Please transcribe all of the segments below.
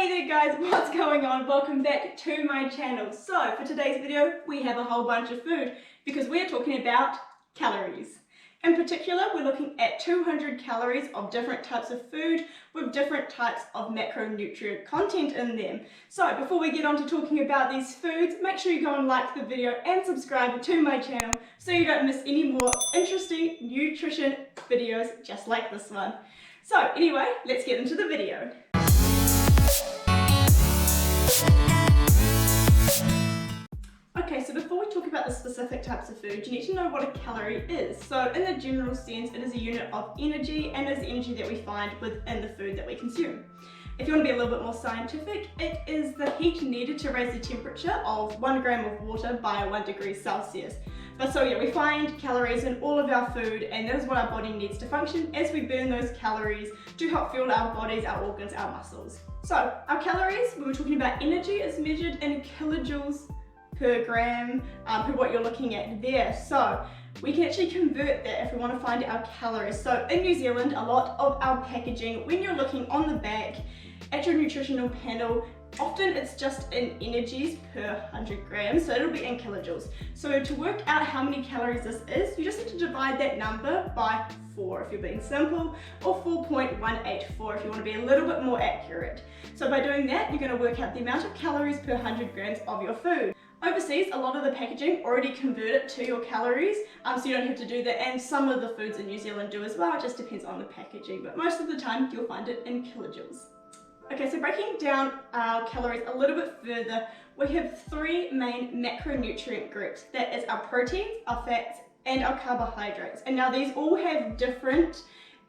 Hey there guys, what's going on? Welcome back to my channel. So for today's video, we have a whole bunch of food because we're talking about calories. In particular, we're looking at 200 calories of different types of food with different types of macronutrient content in them. So before we get on to talking about these foods, make sure you go and like the video and subscribe to my channel so you don't miss any more interesting nutrition videos just like this one. So anyway, let's get into the video. Okay, so before we talk about the specific types of food, you need to know what a calorie is. So in the general sense, it is a unit of energy and is the energy that we find within the food that we consume. If you want to be a little bit more scientific, it is the heat needed to raise the temperature of 1 gram of water by 1 degree Celsius. But so yeah, we find calories in all of our food, and that is what our body needs to function as we burn those calories to help fuel our bodies, our organs, our muscles. So our calories, when we're talking about energy, is measured in kilojoules per gram, per what you're looking at there. So we can actually convert that if we want to find our calories. So in New Zealand, a lot of our packaging, when you're looking on the back at your nutritional panel, often it's just in energies per 100 grams, so it'll be in kilojoules. So to work out how many calories this is, you just need to divide that number by 4 if you're being simple, or 4.184 if you want to be a little bit more accurate. So by doing that, you're going to work out the amount of calories per 100 grams of your food. Overseas, a lot of the packaging already convert it to your calories, so you don't have to do that, and some of the foods in New Zealand do as well. It just depends on the packaging, but most of the time you'll find it in kilojoules. Okay, so breaking down our calories a little bit further, we have 3 main macronutrient groups. That is our proteins, our fats, and our carbohydrates. And now these all have different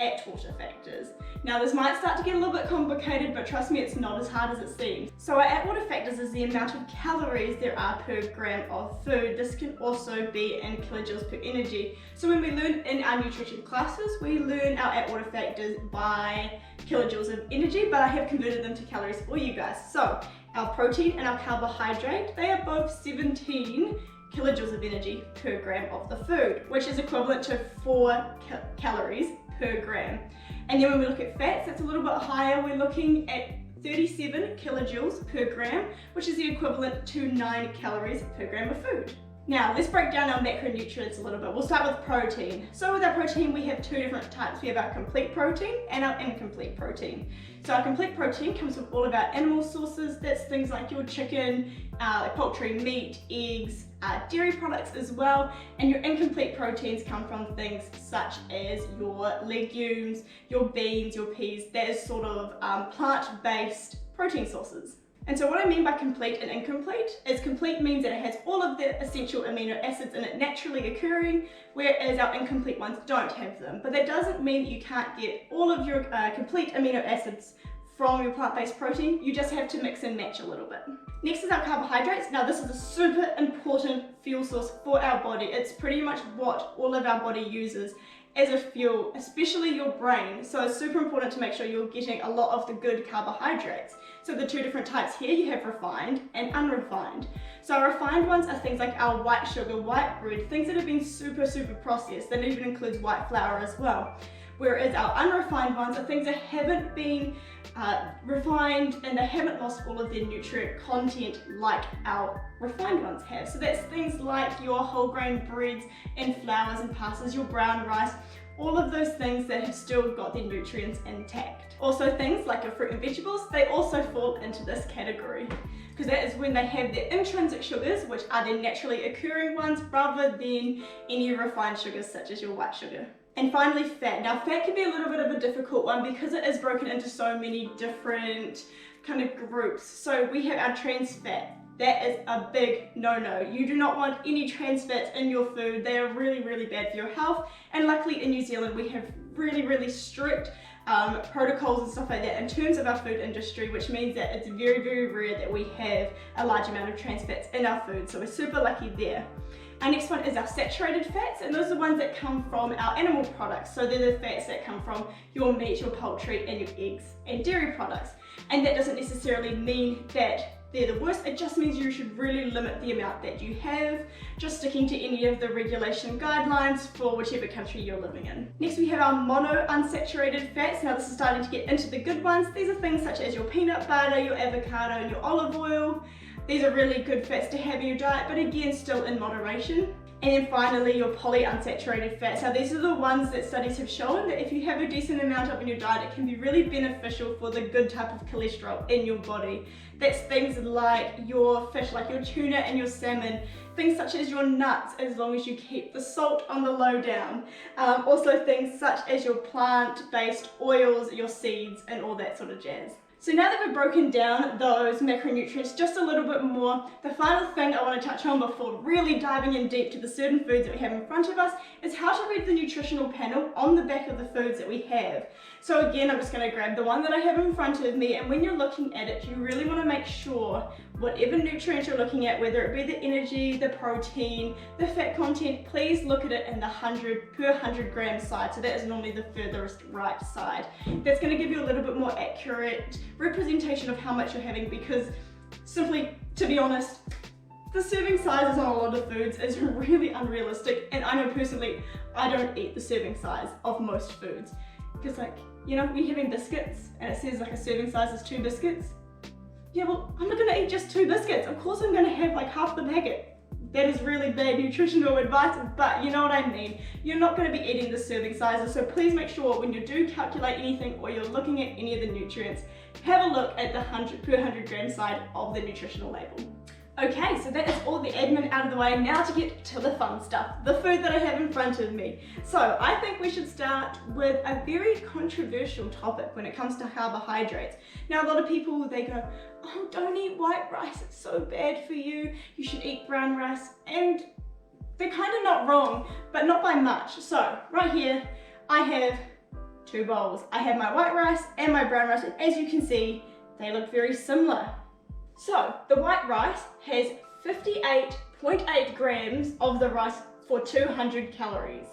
Atwater factors. Now this might start to get a little bit complicated, but trust me, it's not as hard as it seems. So our Atwater factors is the amount of calories there are per gram of food. This can also be in kilojoules per energy. So when we learn in our nutrition classes, we learn our Atwater factors by kilojoules of energy, but I have converted them to calories for you guys. So our protein and our carbohydrate, they are both 17 kilojoules of energy per gram of the food, which is equivalent to 4 calories per gram. And then when we look at fats, that's a little bit higher. We're looking at 37 kilojoules per gram, which is the equivalent to 9 calories per gram of food. Now let's break down our macronutrients a little bit. We'll start with protein. So with our protein, we have 2 different types. We have our complete protein and our incomplete protein. So our complete protein comes from all of our animal sources. That's things like your chicken, poultry, meat, eggs, dairy products as well. And your incomplete proteins come from things such as your legumes, your beans, your peas. That is sort of plant-based protein sources. And so what I mean by complete and incomplete is complete means that it has all of the essential amino acids in it naturally occurring, whereas our incomplete ones don't have them. But that doesn't mean that you can't get all of your complete amino acids from your plant-based protein. You just have to mix and match a little bit. Next is our carbohydrates. Now this is a super important fuel source for our body. It's pretty much what all of our body uses as a fuel, especially your brain. So it's super important to make sure you're getting a lot of the good carbohydrates. So the 2 different types here, you have refined and unrefined. So our refined ones are things like our white sugar, white bread, things that have been super processed. That even includes white flour as well. Whereas our unrefined ones are things that haven't been refined and they haven't lost all of their nutrient content like our refined ones have. So that's things like your whole grain breads and flours and pastas, your brown rice, all of those things that have still got their nutrients intact. Also things like your fruit and vegetables, they also fall into this category, because that is when they have their intrinsic sugars, which are their naturally occurring ones, rather than any refined sugars such as your white sugar. And finally, fat. Now fat can be a little bit of a difficult one because it is broken into so many different kind of groups. So we have our trans fat. That is a big no-no. You do not want any trans fats in your food. They are really bad for your health. And luckily in New Zealand, we have really strict protocols and stuff like that in terms of our food industry, which means that it's very rare that we have a large amount of trans fats in our food. So we're super lucky there. Our next one is our saturated fats, and those are the ones that come from our animal products. So they're the fats that come from your meat, your poultry, and your eggs and dairy products. And that doesn't necessarily mean that they're the worst. It just means you should really limit the amount that you have, just sticking to any of the regulation guidelines for whichever country you're living in. Next we have our mono unsaturated fats. Now this is starting to get into the good ones. These are things such as your peanut butter, your avocado, and your olive oil. These are really good fats to have in your diet, but again, still in moderation. And then finally, your polyunsaturated fats. Now these are the ones that studies have shown that if you have a decent amount of in your diet, it can be really beneficial for the good type of cholesterol in your body. That's things like your fish, like your tuna and your salmon, things such as your nuts, as long as you keep the salt on the low down. Also things such as your plant-based oils, your seeds, and all that sort of jazz. So now that we've broken down those macronutrients just a little bit more, the final thing I want to touch on before really diving in deep to the certain foods that we have in front of us is how to read the nutritional panel on the back of the foods that we have. So again, I'm just going to grab the one that I have in front of me, and when you're looking at it, you really want to make sure whatever nutrient you're looking at, whether it be the energy, the protein, the fat content, please look at it in the 100 per 100 gram side. So that is normally the furthest right side. That's going to give you a little bit more accurate representation of how much you're having, because simply, to be honest, the serving sizes on a lot of foods is really unrealistic, and I know personally I don't eat the serving size of most foods, because like, you know, when you're having biscuits and it says like a serving size is 2 biscuits, yeah, well, I'm not going to eat just 2 biscuits. Of course I'm going to have like half the packet. That is really bad nutritional advice, but you know what I mean. You're not going to be eating the serving sizes, so please make sure when you do calculate anything or you're looking at any of the nutrients, have a look at the 100 per 100 gram side of the nutritional label. Okay, so that is all the admin out of the way. Now to get to the fun stuff, the food that I have in front of me. So I think we should start with a very controversial topic when it comes to carbohydrates. Now a lot of people, they go, oh, don't eat white rice, it's so bad for you. You should eat brown rice. And they're kind of not wrong, but not by much. So right here, I have 2 bowls. I have my white rice and my brown rice, and as you can see, they look very similar. So the white rice has 58.8 grams of the rice for 200 calories.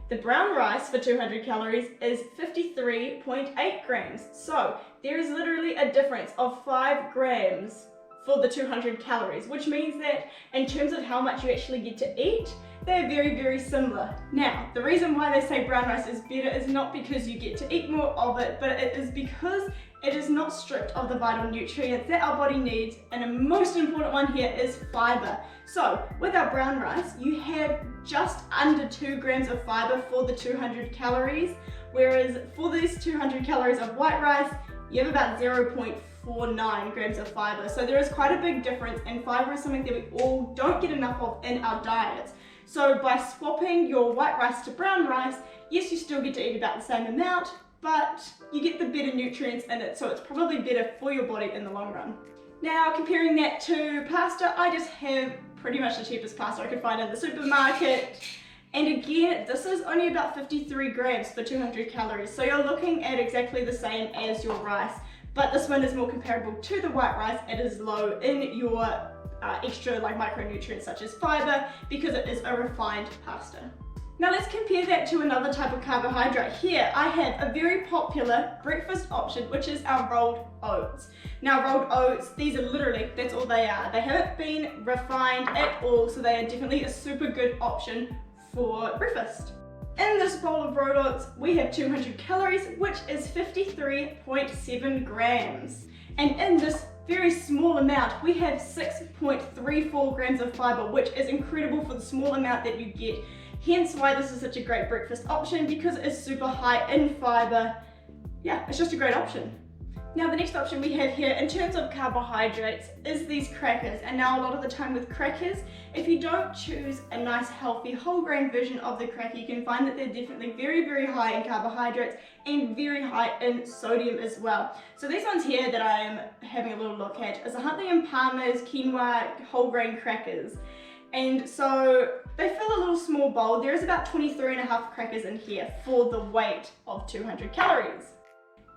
The brown rice for 200 calories is 53.8 grams. So there is literally a difference of 5 grams for the 200 calories, which means that in terms of how much you actually get to eat, they're very, very similar. Now, the reason why they say brown rice is better is not because you get to eat more of it, but it is because it is not stripped of the vital nutrients that our body needs, and the most important one here is fiber. So with our brown rice, you have just under 2 grams of fiber for the 200 calories, whereas for these 200 calories of white rice, you have about 0.49 grams of fiber. So there is quite a big difference, and fiber is something that we all don't get enough of in our diets. So by swapping your white rice to brown rice, yes, you still get to eat about the same amount, but you get the better nutrients in it, so it's probably better for your body in the long run. Now, comparing that to pasta, I just have pretty much the cheapest pasta I could find in the supermarket. And again, this is only about 53 grams for 200 calories, so you're looking at exactly the same as your rice, but this one is more comparable to the white rice. It is low in your extra like micronutrients such as fiber, because it is a refined pasta. Now let's compare that to another type of carbohydrate. Here I have a very popular breakfast option, which is our rolled oats. Now rolled oats, these are literally, that's all they are. They haven't been refined at all, so they are definitely a super good option for breakfast. In this bowl of rolled oats, we have 200 calories, which is 53.7 grams. And in this very small amount, we have 6.34 grams of fiber, which is incredible for the small amount that you get. Hence why this is such a great breakfast option, because it is super high in fiber. Yeah, it's just a great option. Now the next option we have here in terms of carbohydrates is these crackers. And now a lot of the time with crackers, if you don't choose a nice healthy whole grain version of the cracker, you can find that they're definitely very, very high in carbohydrates and very high in sodium as well. So these ones here that I am having a little look at is the Huntley and Palmer's quinoa whole grain crackers. And so they fill a little small bowl. There is about 23.5 crackers in here for the weight of 200 calories.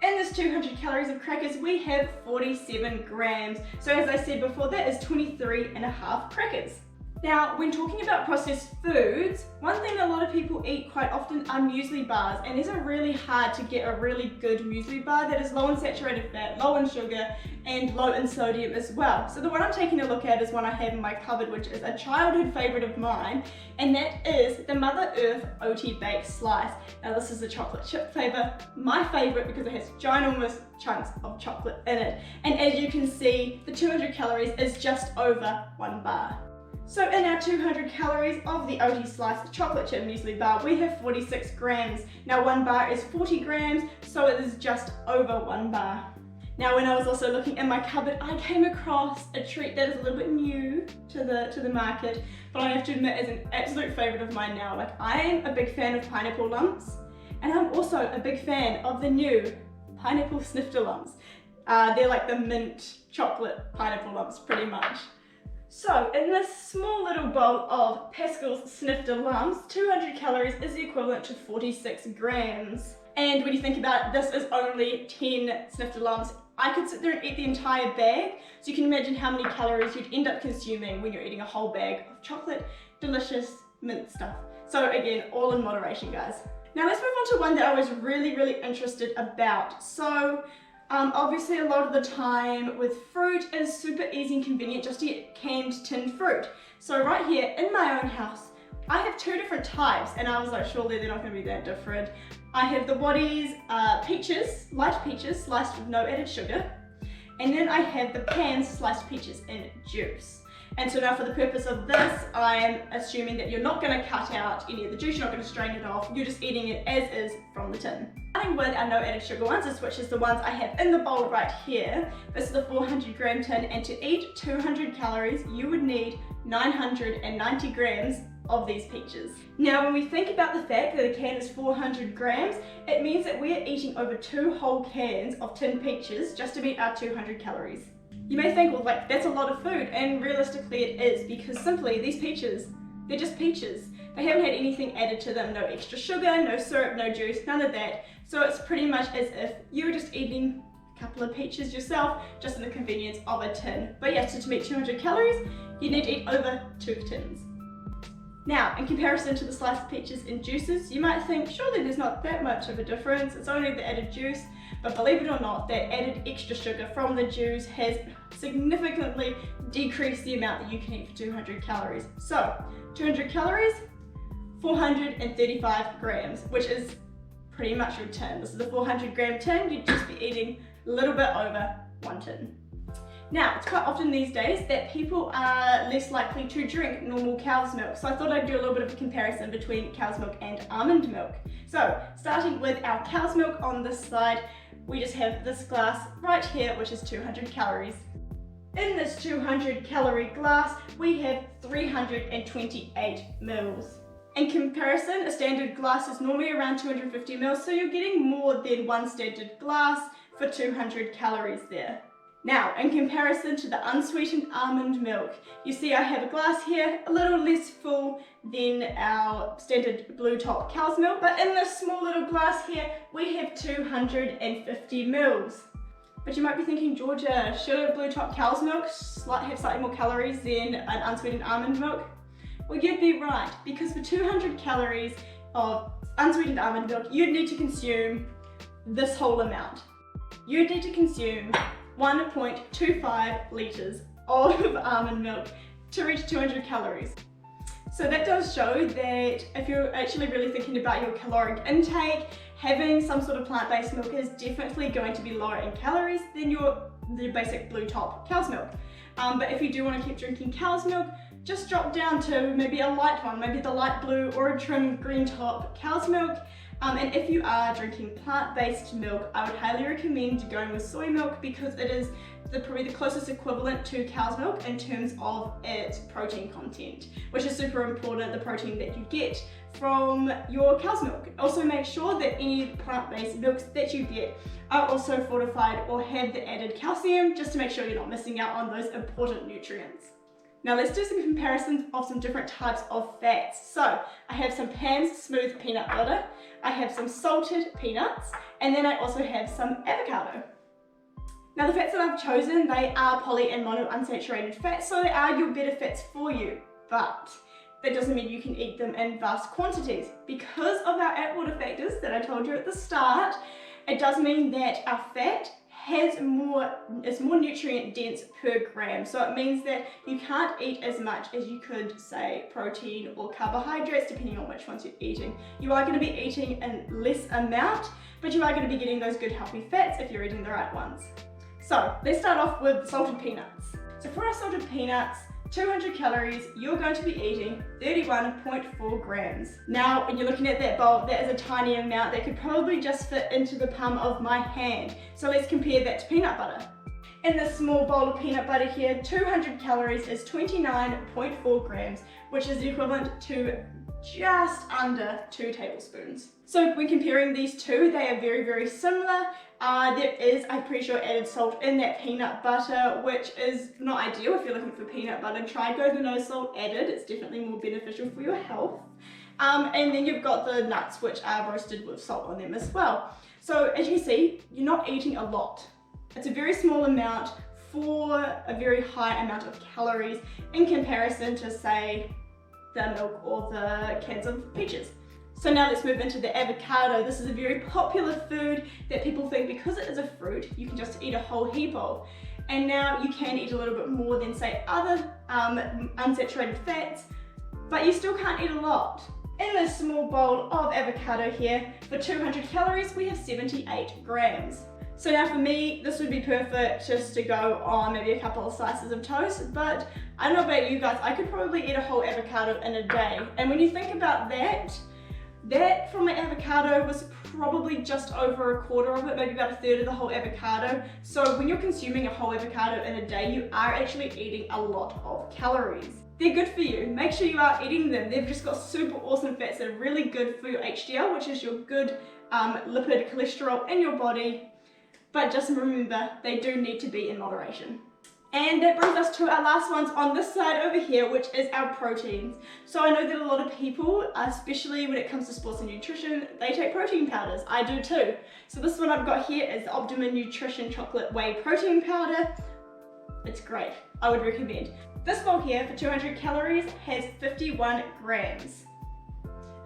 In this 200 calories of crackers, we have 47 grams. So as I said before, that is 23.5 crackers. Now, when talking about processed foods, one thing that a lot of people eat quite often are muesli bars, and these are really hard to get a really good muesli bar that is low in saturated fat, low in sugar, and low in sodium as well. So the one I'm taking a look at is one I have in my cupboard, which is a childhood favorite of mine, and that is the Mother Earth Oatly Baked Slice. Now this is the chocolate chip flavor, my favorite because it has ginormous chunks of chocolate in it. And as you can see, the 200 calories is just over 1 bar. So in our 200 calories of the Oatly Slice chocolate chip muesli bar, we have 46 grams. Now 1 bar is 40 grams, so it is just over 1 bar. Now when I was also looking in my cupboard, I came across a treat that is a little bit new to the market, but I have to admit is an absolute favorite of mine now. Like, I am a big fan of pineapple lumps, and I'm also a big fan of the new pineapple snifter lumps. They're like the mint chocolate pineapple lumps pretty much. So in this small little bowl of Pascal's snifter lumps, 200 calories is the equivalent to 46 grams. And when you think about it, this is only 10 snifter lumps. I could sit there and eat the entire bag, so you can imagine how many calories you'd end up consuming when you're eating a whole bag of chocolate, delicious mint stuff. So again, all in moderation, guys. Now let's move on to one that I was really interested about. So obviously a lot of the time with fruit, it is super easy and convenient just to get canned tinned fruit. So right here in my own house, I have 2 different types, and I was like, surely they're not going to be that different. I have the Waddy's peaches, light peaches sliced with no added sugar, and then I have the Pan's sliced peaches in juice. And so now for the purpose of this, I'm assuming that you're not going to cut out any of the juice, you're not going to strain it off, you're just eating it as is from the tin. Starting with our no added sugar ones, which is the ones I have in the bowl right here. This is the 400 gram tin, and to eat 200 calories, you would need 990 grams of these peaches. Now when we think about the fact that a can is 400 grams, it means that we're eating over 2 whole cans of tinned peaches just to meet our 200 calories. You may think, well, like, that's a lot of food, and realistically it is, because simply these peaches, they're just peaches. They haven't had anything added to them, no extra sugar, no syrup, no juice, none of that. So it's pretty much as if you were just eating a couple of peaches yourself, just in the convenience of a tin. But yes, so to meet 200 calories, you need to eat over 2 tins. Now, in comparison to the sliced peaches in juices, you might think, surely there's not that much of a difference, it's only the added juice. But believe it or not, that added extra sugar from the juice has significantly decreased the amount that you can eat for 200 calories. So, 200 calories, 435 grams, which is pretty much your tin. This is the 400 gram tin, you'd just be eating a little bit over 1 tin. Now, it's quite often these days that people are less likely to drink normal cow's milk, so I thought I'd do a little bit of a comparison between cow's milk and almond milk. So, starting with our cow's milk on this side, we just have this glass right here, which is 200 calories. In this 200 calorie glass, we have 328 mils. In comparison, a standard glass is normally around 250 mils, so you're getting more than 1 standard glass for 200 calories there. Now, in comparison to the unsweetened almond milk, you see I have a glass here, a little less full than our standard blue top cow's milk, but in this small little glass here, we have 250 mils. But you might be thinking, Georgia, should a blue top cow's milk have slightly more calories than an unsweetened almond milk? Well, you'd be right, because for 200 calories of unsweetened almond milk, you'd need to consume this whole amount. You'd need to consume 1.25 litres of almond milk to reach 200 calories. So that does show that if you're actually really thinking about your caloric intake, having some sort of plant-based milk is definitely going to be lower in calories than the basic blue top cow's milk. But if you do want to keep drinking cow's milk, just drop down to maybe a light one, maybe the light blue or a trim green top cow's milk. And if you are drinking plant-based milk, I would highly recommend going with soy milk because it is probably the closest equivalent to cow's milk in terms of its protein content, which is super important, the protein that you get from your cow's milk. Also make sure that any plant-based milks that you get are also fortified or have the added calcium, just to make sure you're not missing out on those important nutrients. Now let's do some comparisons of some different types of fats. So I have some Pan's smooth peanut butter, I have some salted peanuts, and then I also have some avocado. Now the fats that I've chosen, they are poly and mono unsaturated fats, so they are your better fats for you. but that doesn't mean you can eat them in vast quantities. Because of our Atwater factors that I told you at the start, it does mean that our fat is more nutrient dense per gram. So it means that you can't eat as much as you could, say, protein or carbohydrates, depending on which ones you're eating. You are going to be eating in less amount, but you are going to be getting those good healthy fats if you're eating the right ones. So let's start off with salted peanuts. So for our salted peanuts, 200 calories, you're going to be eating 31.4 grams. Now, when you're looking at that bowl, that is a tiny amount that could probably just fit into the palm of my hand. So let's compare that to peanut butter. In this small bowl of peanut butter here, 200 calories is 29.4 grams, which is the equivalent to just under 2 tablespoons. So when comparing these two, they are very, very similar. There is, I'm pretty sure, added salt in that peanut butter, which is not ideal if you're looking for peanut butter. Try go the no salt added, it's definitely more beneficial for your health. And then you've got the nuts, which are roasted with salt on them as well. So as you can see, you're not eating a lot. It's a very small amount for a very high amount of calories in comparison to, say, the milk or the cans of peaches. So now let's move into the avocado. This is a very popular food that people think because it is a fruit, you can just eat a whole heap of. And now you can eat a little bit more than, say, other unsaturated fats, but you still can't eat a lot. In this small bowl of avocado here, for 200 calories, we have 78 grams. So now for me, this would be perfect just to go on maybe a couple of slices of toast, but I don't know about you guys, I could probably eat a whole avocado in a day. And when you think about that from the avocado was probably just over a quarter of it, maybe about a third of the whole avocado. So when you're consuming a whole avocado in a day, you are actually eating a lot of calories. They're good for you. Make sure you are eating them. They've just got super awesome fats that are really good for your HDL, which is your good lipid cholesterol in your body. But just remember, they do need to be in moderation. And that brings us to our last ones on this side over here, which is our proteins. So I know that a lot of people, especially when it comes to sports and nutrition, they take protein powders. I do too. So this one I've got here is the Optimum Nutrition Chocolate Whey Protein Powder. It's great. I would recommend. This bowl here for 200 calories has 51 grams.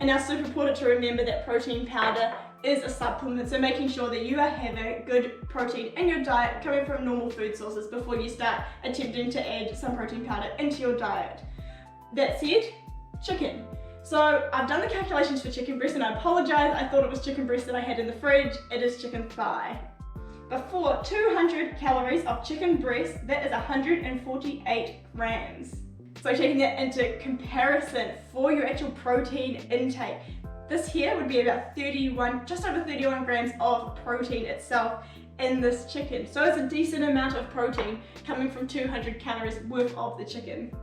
And now super important to remember that protein powder is a supplement, so making sure that you are having good protein in your diet coming from normal food sources before you start attempting to add some protein powder into your diet. That said, chicken. So I've done the calculations for chicken breast and I apologize, I thought it was chicken breast that I had in the fridge. It is chicken thigh. But for 200 calories of chicken breast, that is 148 grams. So taking that into comparison for your actual protein intake, this here would be about just over 31 grams of protein itself in this chicken. So it's a decent amount of protein coming from 200 calories worth of the chicken.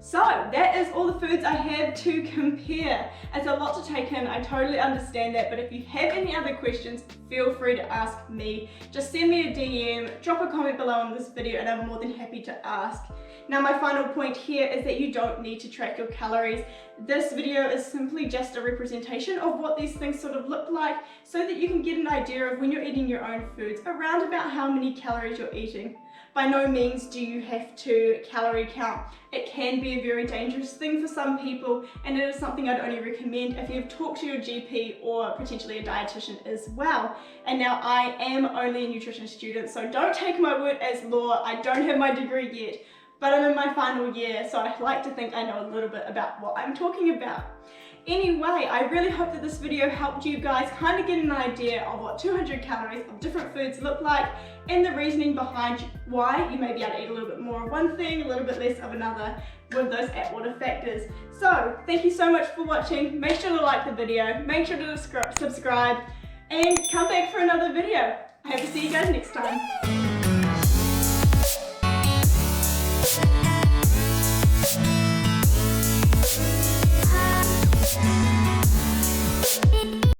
So that is all the foods I have to compare. It's a lot to take in, I totally understand that, but if you have any other questions, feel free to ask me. Just send me a DM, drop a comment below on this video and I'm more than happy to ask. Now my final point here is that you don't need to track your calories. This video is simply just a representation of what these things sort of look like so that you can get an idea of when you're eating your own foods around about how many calories you're eating. By no means do you have to calorie count. It can be a very dangerous thing for some people and it is something I'd only recommend if you've talked to your GP or potentially a dietitian as well. And now I am only a nutrition student, so don't take my word as law. I don't have my degree yet, but I'm in my final year, so I like to think I know a little bit about what I'm talking about. Anyway, I really hope that this video helped you guys kind of get an idea of what 200 calories of different foods look like and the reasoning behind why you may be able to eat a little bit more of one thing, a little bit less of another with those Atwater factors. So, thank you so much for watching. Make sure to like the video, make sure to subscribe, and come back for another video. I hope to see you guys next time.